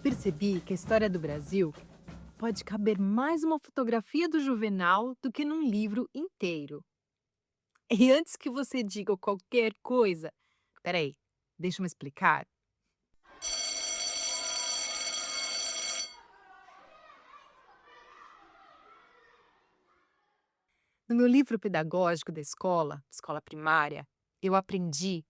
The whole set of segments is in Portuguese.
Percebi que a história do Brasil pode caber mais uma fotografia do Juvenal do que num livro inteiro. E antes que você diga qualquer coisa, peraí, deixa eu me explicar. No meu livro pedagógico da escola primária, eu aprendi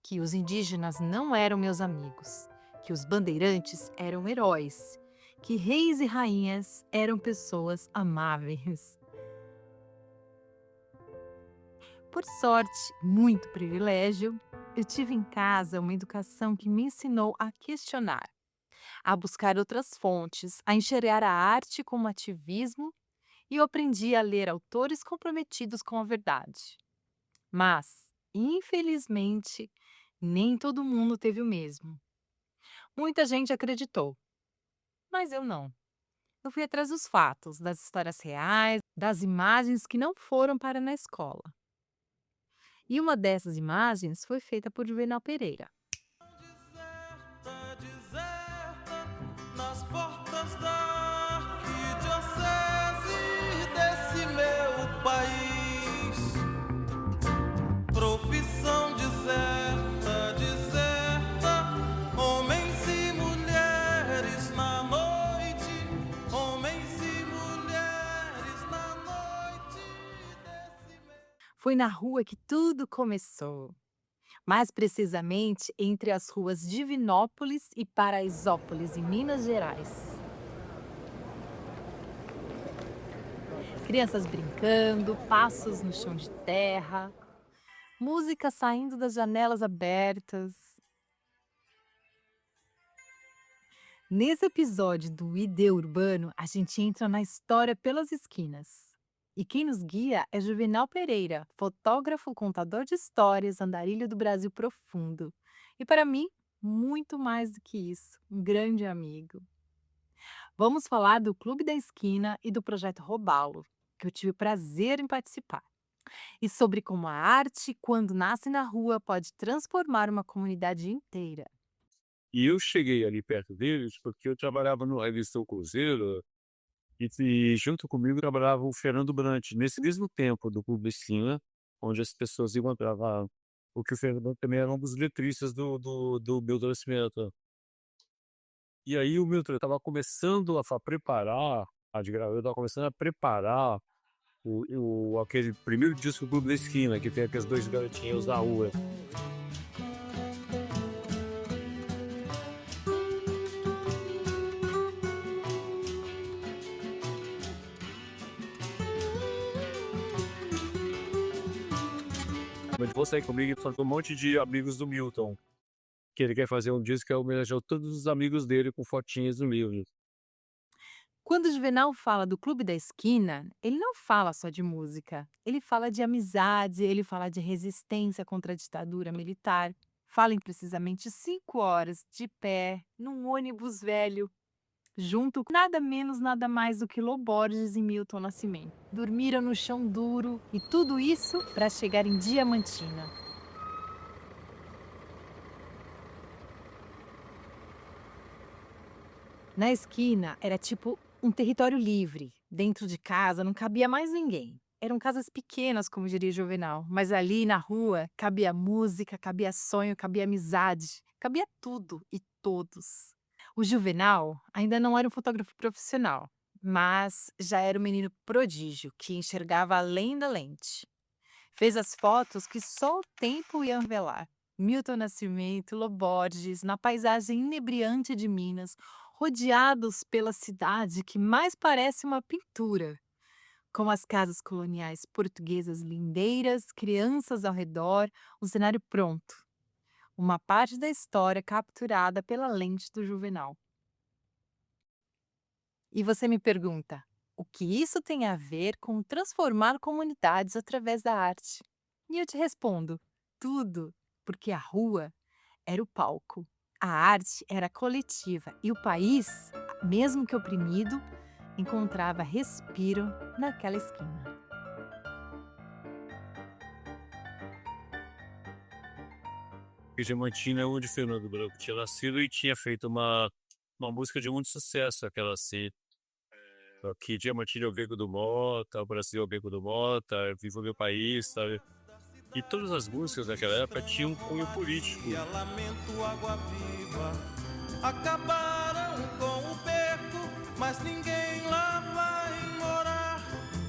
que os indígenas não eram meus amigos, que os bandeirantes eram heróis, que reis e rainhas eram pessoas amáveis. Por sorte, muito privilégio, eu tive em casa uma educação que me ensinou a questionar, a buscar outras fontes, a enxergar a arte como ativismo e eu aprendi a ler autores comprometidos com a verdade. Mas, infelizmente, nem todo mundo teve o mesmo. Muita gente acreditou, mas eu não. Eu fui atrás dos fatos, das histórias reais, das imagens que não foram para na escola. E uma dessas imagens foi feita por Juvenal Pereira. Deserta, deserta, nas portas da arquidiocese desse meu país. Profissão deserta, deserta, homens e mulheres na noite, homens e mulheres na noite desse meu. Foi na rua que tudo começou. Mais precisamente entre as ruas Divinópolis e Paraisópolis, em Minas Gerais. Crianças brincando, passos no chão de terra, música saindo das janelas abertas. Nesse episódio do ID Urbano, a gente entra na história pelas esquinas. E quem nos guia é Juvenal Pereira, fotógrafo, contador de histórias, andarilho do Brasil profundo. E para mim, muito mais do que isso, um grande amigo. Vamos falar do Clube da Esquina e do projeto Robalo, que eu tive o prazer em participar. E sobre como a arte, quando nasce na rua, pode transformar uma comunidade inteira. E eu cheguei ali perto deles, porque eu trabalhava no revista O Cruzeiro, e junto comigo trabalhava o Fernando Brant, nesse mesmo tempo do Clube da Esquina, onde as pessoas encontravam, porque o Fernando também era um dos letristas do Milton Nascimento. E aí o Milton estava começando preparar, eu estava começando a preparar aquele primeiro disco do Clube da Esquina, que tem aqueles dois garotinhos na rua. Mas vou sair comigo e falou um monte de amigos do Milton, que ele quer fazer um disco que é homenagear todos os amigos dele com fotinhas do livro. Quando o Juvenal fala do Clube da Esquina, ele não fala só de música. Ele fala de amizade, ele fala de resistência contra a ditadura militar. Fala em precisamente 5 horas de pé, num ônibus velho, junto com nada menos, nada mais do que Lô Borges e Milton Nascimento. Dormiram no chão duro e tudo isso para chegar em Diamantina. Na esquina era tipo um território livre. Dentro de casa não cabia mais ninguém. Eram casas pequenas, como diria Juvenal, mas ali na rua cabia música, cabia sonho, cabia amizade, cabia tudo e todos. O Juvenal ainda não era um fotógrafo profissional, mas já era um menino prodígio que enxergava além da lente. Fez as fotos que só o tempo ia revelar. Milton Nascimento, Lô Borges, na paisagem inebriante de Minas, rodeados pela cidade que mais parece uma pintura, com as casas coloniais portuguesas lindeiras, crianças ao redor, um cenário pronto. Uma parte da história capturada pela lente do Juvenal. E você me pergunta, o que isso tem a ver com transformar comunidades através da arte? E eu te respondo, tudo, porque a rua era o palco, a arte era coletiva e o país, mesmo que oprimido, encontrava respiro naquela esquina. E Diamantina é onde Fernando Branco tinha nascido e tinha feito uma uma música de muito sucesso, aquela assim, que Diamantino é o Beco do Mota, o Brasil é o Beco do Mota, Viva o Meu País, sabe? E todas as músicas daquela época tinham um cunho político. E a lamento água viva acabaram com o beco, mas ninguém lá vai morar.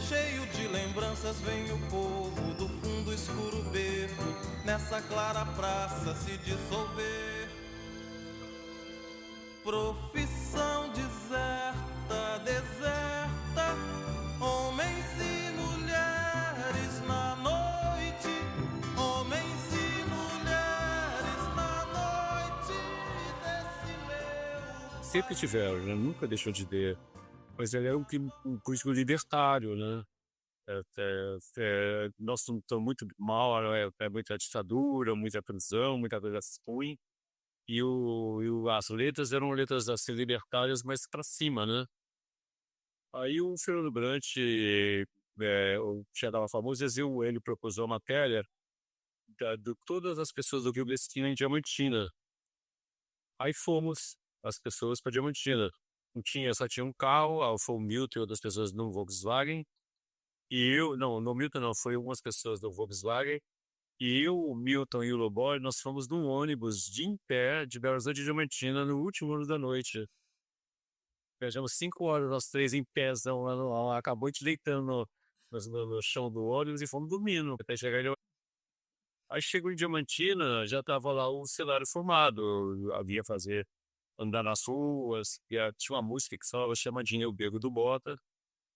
Cheio de lembranças vem o povo do fundo escuro beco, nessa clara praça se dissolver. Profissão deserta, deserta, homens e mulheres na noite, homens e mulheres na noite desse meu Sempre país. tiveram, né? Nunca deixou de ter. Mas ele era um político libertário, né? Nós estamos muito mal, né? Muita ditadura, muita prisão, muita coisa ruim. As letras eram letras assim, libertárias, mas para cima, né? Aí o Fernando Brant, já estava famoso, ele propôs uma matéria de todas as pessoas do Rio Destina em Diamantina. Aí fomos as pessoas para Diamantina. Só tinha um carro, foi o Milton e outras pessoas no Volkswagen. E eu, não, no Milton não, foi algumas pessoas do Volkswagen. E eu, o Milton e o Loboy, nós fomos num ônibus de em pé de Belo Horizonte de Diamantina no último ano da noite. Viajamos 5 horas, nós três em pézão, acabou a gente deitando no chão do ônibus e fomos dormindo até chegar em. Aí chegou em Diamantina, já estava lá o cenário formado, havia fazer andar nas ruas, tinha uma música que só chama Dinheiro Bego do Bota,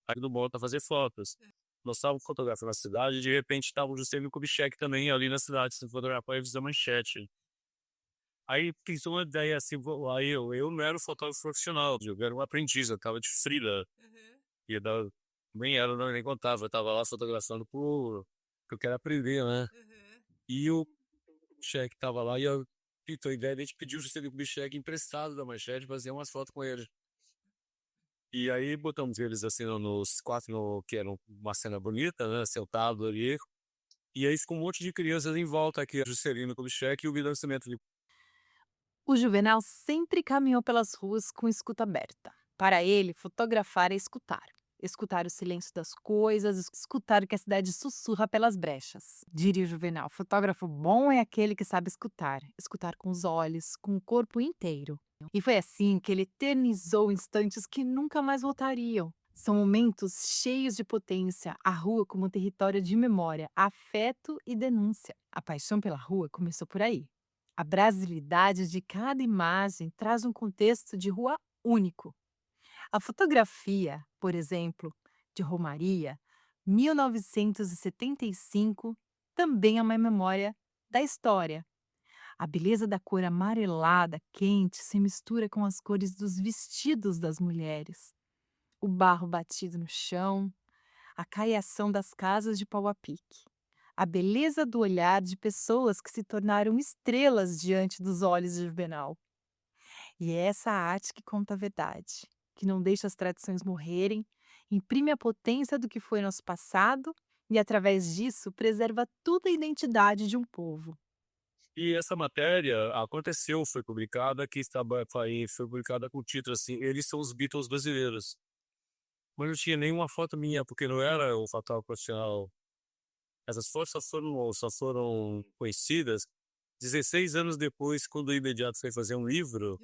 aí do Bota fazer fotos. Nós estávamos fotografando a cidade e de repente estava o Juscelino Kubitschek também ali na cidade, se fotografar e avisar manchete. Aí pensou uma ideia assim, aí eu não era um fotógrafo profissional, eu era um aprendiz, eu tava de freela. E nem era, não, nem contava, eu tava lá fotografando porque eu quero aprender, né? E o Kubitschek tava lá e a ideia de a gente pediu o Juscelino Kubitschek emprestado da manchete, fazer umas fotos com ele. E aí botamos eles assim nos quatro, que era uma cena bonita, né? Sentado ali. E aí com um monte de crianças em volta aqui, o Juscelino Kubitschek e o Milton Nascimento. O Juvenal sempre caminhou pelas ruas com escuta aberta. Para ele, fotografar é escutar. Escutar o silêncio das coisas, escutar o que a cidade sussurra pelas brechas. Diria o Juvenal, fotógrafo bom é aquele que sabe escutar. Escutar com os olhos, com o corpo inteiro. E foi assim que ele eternizou instantes que nunca mais voltariam. São momentos cheios de potência, a rua como um território de memória, afeto e denúncia. A paixão pela rua começou por aí. A brasilidade de cada imagem traz um contexto de rua único. A fotografia, por exemplo, de Romaria, 1975, também é uma memória da história. A beleza da cor amarelada, quente, se mistura com as cores dos vestidos das mulheres. O barro batido no chão, a caiação das casas de pau a pique. A beleza do olhar de pessoas que se tornaram estrelas diante dos olhos de Juvenal. E é essa arte que conta a verdade, que não deixa as tradições morrerem, imprime a potência do que foi nosso passado e, através disso, preserva toda a identidade de um povo. E essa matéria aconteceu, foi publicada, foi publicada com o título assim, Eles são os Beatles brasileiros. Mas não tinha nenhuma foto minha, porque não era o fotógrafo profissional. Essas fotos só foram conhecidas 16 anos depois, quando o Imediato foi fazer um livro,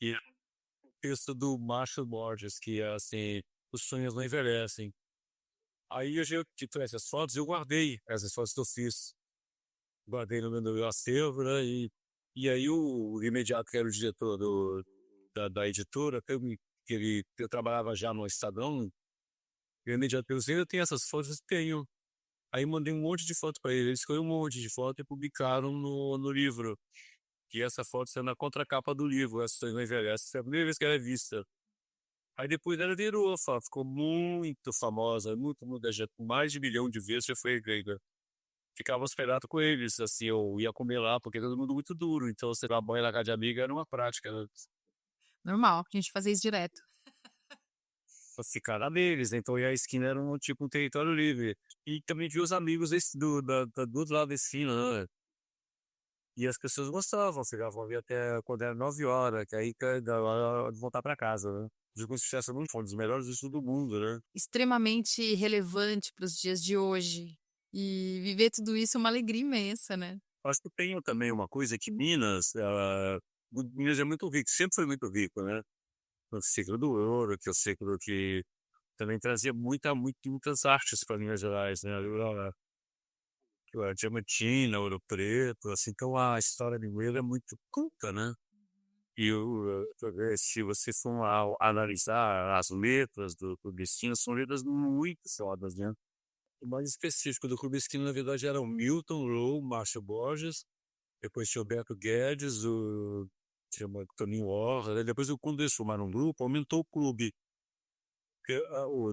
e é um texto do Marshall Borges, que é assim, Os Sonhos Não Envelhecem. Aí eu tirei essas fotos, eu guardei essas fotos que eu fiz. Guardei no meu acervo, né? E aí o Imediato, que era o diretor da editora, eu trabalhava já no Estadão, e o Imediato perguntou, eu tenho essas fotos? Eu tenho. Aí mandei um monte de foto para ele, ele escolheu um monte de foto e publicaram no livro. Que essa foto saiu na contracapa do livro, Essa Não Envelhece, é a primeira vez que ela é vista. Aí depois ela virou, ficou muito famosa, mais de 1 milhão de vezes já foi feita. Ficava hospedado com eles, assim, eu ia comer lá, porque todo mundo muito duro, então você dar banho na casa de amiga era uma prática, né? Normal, a gente fazia isso direto. Pra ficar lá deles, então e a esquina era um território livre. E também vi os amigos do outro lado da esquina, né? E as pessoas gostavam, ficavam ali até quando era 9 horas, que aí da hora de voltar para casa, né? Digo, um sucesso muito foi um dos melhores discos do mundo, né? Extremamente relevante para os dias de hoje. E viver tudo isso é uma alegria imensa, né? Acho que tem também uma coisa que Minas é muito rico, sempre foi muito rico, né? O ciclo do ouro, que é o ciclo que também trazia muitas artes para Minas Gerais, né? A Diamantina, Ouro Preto, assim, então a história mineira é muito culta, né? Se você for analisar as letras do Clubestina, são letras muito fodas, né? O mais específico do Clubestina, na verdade, era o Milton, Low, Márcio Borges, depois tinha o Beto Guedes, tinha o Toninho Orra, né? Depois, quando eles formaram um grupo, aumentou o clube.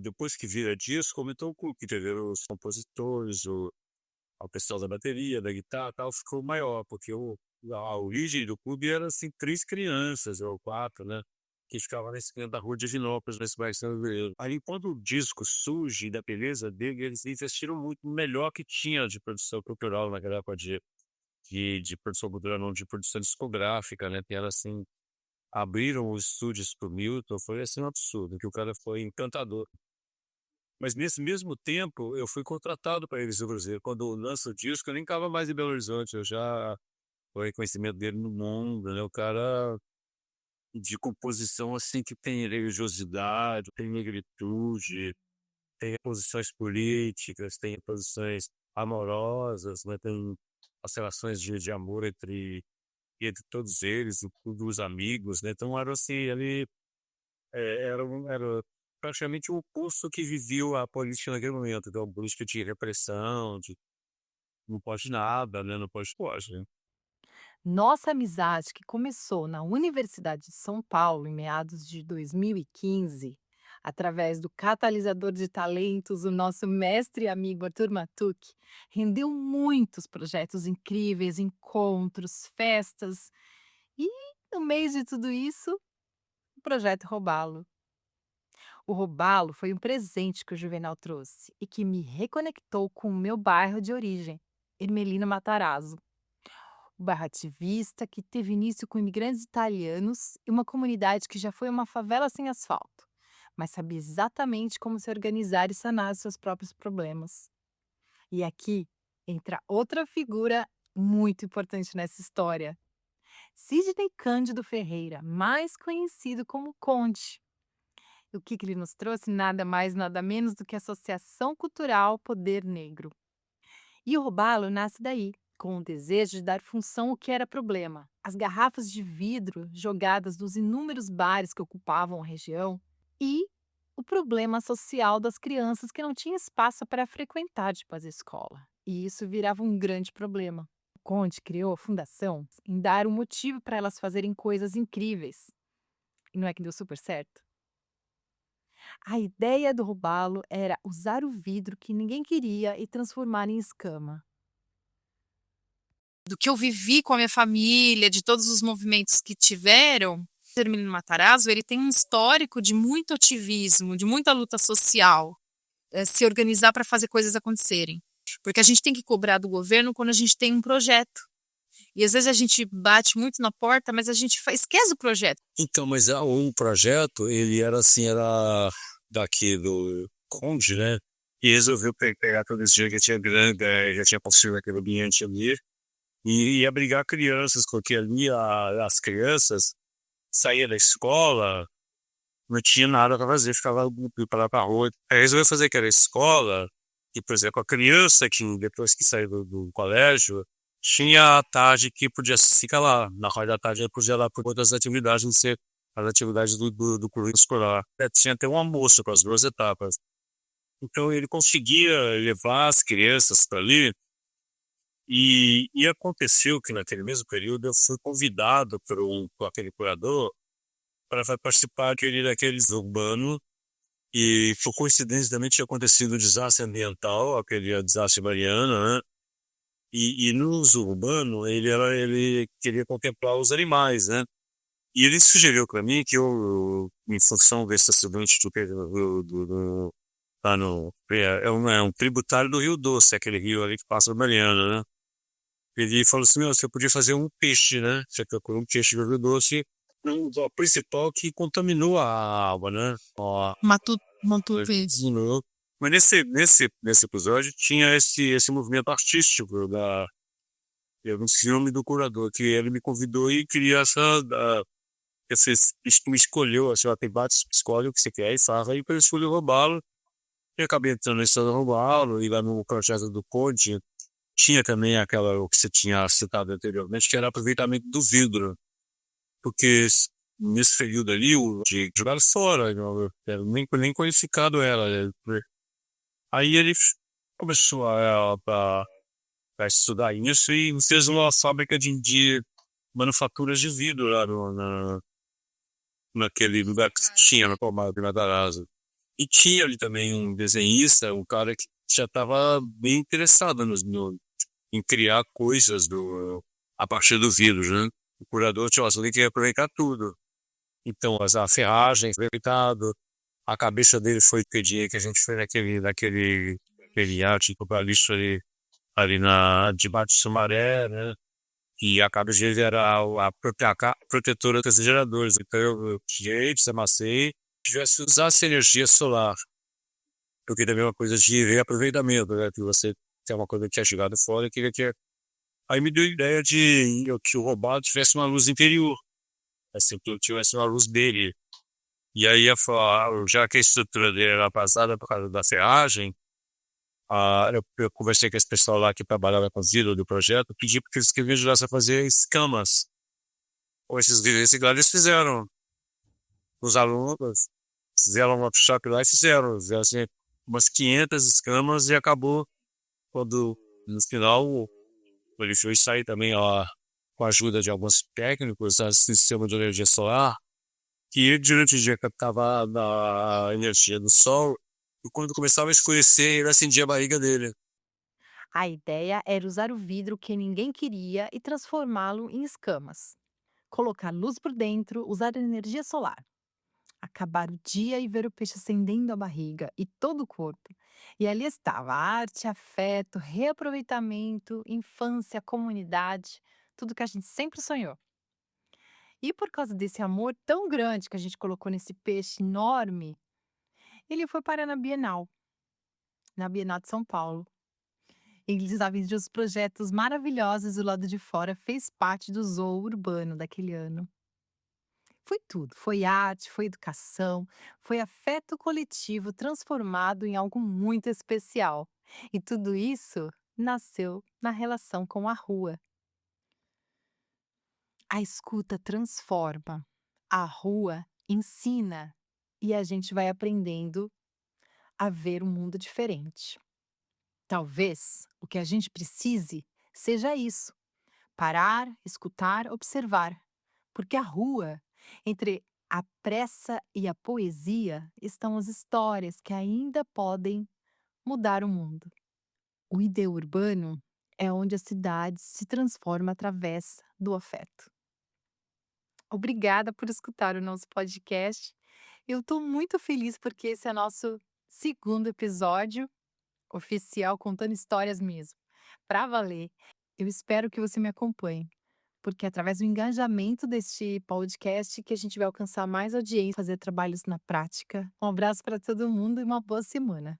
Depois que vira disco, aumentou o clube, entendeu? Os compositores, o pessoal da bateria, da guitarra e tal, ficou maior, porque a origem do clube era, assim, 3 crianças, ou 4, né? Que ficavam na esquina da rua de Divinópolis, nesse bairro São Vereiro. Aí, quando o disco surge da beleza dele, eles investiram muito no melhor que tinha de produção cultural naquela época de produção cultural, não, de produção discográfica, né? Que era assim, abriram os estúdios pro Milton, foi assim um absurdo, que o cara foi encantador. Mas nesse mesmo tempo, eu fui contratado para eles do Cruzeiro. Quando lança o disco, eu nem estava mais em Belo Horizonte, eu já o reconhecimento dele no mundo, né? O cara de composição assim que tem religiosidade, tem negritude, tem posições políticas, tem posições amorosas, né? Tem as relações de amor entre todos eles, os amigos, né? Então era assim, ele era praticamente o oposto que vivia a política naquele momento. Então, política de repressão, de não pode nada, né? Não pode, né? Nossa amizade, que começou na Universidade de São Paulo em meados de 2015, através do catalisador de talentos, o nosso mestre e amigo Arthur Matuc, rendeu muitos projetos incríveis, encontros, festas e, no meio de tudo isso, o projeto Robalo. O Robalo foi um presente que o Juvenal trouxe e que me reconectou com o meu bairro de origem, Ermelino Matarazzo. O bairro ativista que teve início com imigrantes italianos e uma comunidade que já foi uma favela sem asfalto, mas sabia exatamente como se organizar e sanar os seus próprios problemas. E aqui entra outra figura muito importante nessa história. Sidney Cândido Ferreira, mais conhecido como Conde. O que ele nos trouxe? Nada mais, nada menos do que a Associação Cultural Poder Negro. E o robalo nasce daí, com o desejo de dar função ao que era problema. As garrafas de vidro jogadas nos inúmeros bares que ocupavam a região e o problema social das crianças que não tinham espaço para frequentar depois da escola. E isso virava um grande problema. O Conde criou a fundação em dar um motivo para elas fazerem coisas incríveis. E não é que deu super certo? A ideia do robalo era usar o vidro que ninguém queria e transformar em escama. Do que eu vivi com a minha família, de todos os movimentos que tiveram, o Hermínio Matarazzo, ele tem um histórico de muito ativismo, de muita luta social, se organizar para fazer coisas acontecerem. Porque a gente tem que cobrar do governo quando a gente tem um projeto. E às vezes a gente bate muito na porta, mas a gente esquece o projeto. Então, mas o projeto, ele era assim, era daqui do Conde, né? E resolveu pegar todo esse dinheiro que tinha grande, já tinha construído aquele ambiente ali, e ia abrigar crianças, porque ali as crianças saíam da escola, não tinha nada para fazer, ficava para lá para rua. Aí resolveu fazer aquela escola, e, por exemplo, a criança que depois que saiu do colégio, tinha a tarde que podia ficar lá. Na hora da tarde, ela podia ir lá por outras atividades, não ser as atividades do currículo escolar. Tinha até um almoço para as 2 etapas. Então, ele conseguia levar as crianças para ali. E aconteceu que, naquele mesmo período, eu fui convidado por aquele curador para participar daqueles urbanos. E, por coincidência, também tinha acontecido um desastre ambiental, aquele desastre Mariana, né? E no urbano, ele queria contemplar os animais, né? E ele sugeriu para mim que eu, em função desse acidente lá no, é um tributário do Rio Doce, aquele rio ali que passa o Mariana, né? Ele falou assim: "Meu, você podia fazer um peixe, né? Você procurou um peixe de olho doce, o principal que contaminou a água, né? Ó, Matupiz. mas nesse episódio tinha esse movimento artístico eu não sei o nome do curador, que ele me convidou e queria me escolheu, assim, ó, tem vários, escolhe o que você quer e faz, aí eu escolhi roubá-lo, e acabei entrando na história do roubá-lo, e lá no projeto do Conde, tinha também aquela, o que você tinha citado anteriormente, que era aproveitamento do vidro, porque nesse período ali, de jogar fora, nem qualificado era, né? Aí ele começou a estudar isso e fez uma fábrica de manufaturas de vidro lá naquele lugar que tinha na Palmada de Matarazzo. E tinha ali também um desenhista, um cara que já estava bem interessado em criar coisas a partir do vidro, né? O curador tinha ele queria aproveitar tudo. Então, a ferragem foi aproveitado, a cabeça dele foi o que a gente foi naquele iate lixo ali debaixo do Sumaré, né? E a cabeça dele era a própria protetora dos geradores. Então eu tirei, desamassei, tivesse usasse energia solar. Porque também é uma coisa de reaproveitamento, né? Que você tem uma coisa que tinha chegado fora e queria que. Aí me deu a ideia que o robô tivesse uma luz interior. Assim, que tivesse uma luz dele. E aí, já que a estrutura dele era passada por causa da ferragem, eu conversei com esse pessoal lá que trabalhava com vidro do projeto, pedi para eles que me ajudassem a fazer escamas. Ou esses vidros reciclados eles fizeram. Os alunos fizeram uma workshop lá e fizeram assim, umas 500 escamas e acabou quando, no final, ele foi sair também com a ajuda de alguns técnicos, sistema de energia solar, que durante o dia captava a energia do sol e quando começava a escurecer, ele acendia a barriga dele. A ideia era usar o vidro que ninguém queria e transformá-lo em escamas. Colocar luz por dentro, usar energia solar. Acabar o dia e ver o peixe acendendo a barriga e todo o corpo. E ali estava arte, afeto, reaproveitamento, infância, comunidade, tudo que a gente sempre sonhou. E por causa desse amor tão grande que a gente colocou nesse peixe enorme, ele foi parar na Bienal de São Paulo. Eles além de os projetos maravilhosos do lado de fora, fez parte do zoo urbano daquele ano. Foi tudo, foi arte, foi educação, foi afeto coletivo transformado em algo muito especial. E tudo isso nasceu na relação com a rua. A escuta transforma, a rua ensina e a gente vai aprendendo a ver um mundo diferente. Talvez o que a gente precise seja isso: parar, escutar, observar. Porque a rua, entre a pressa e a poesia, estão as histórias que ainda podem mudar o mundo. O ideal urbano é onde a cidade se transforma através do afeto. Obrigada por escutar o nosso podcast. Eu estou muito feliz porque esse é nosso segundo episódio oficial, contando histórias mesmo, para valer. Eu espero que você me acompanhe, porque é através do engajamento deste podcast que a gente vai alcançar mais audiência, fazer trabalhos na prática. Um abraço para todo mundo e uma boa semana.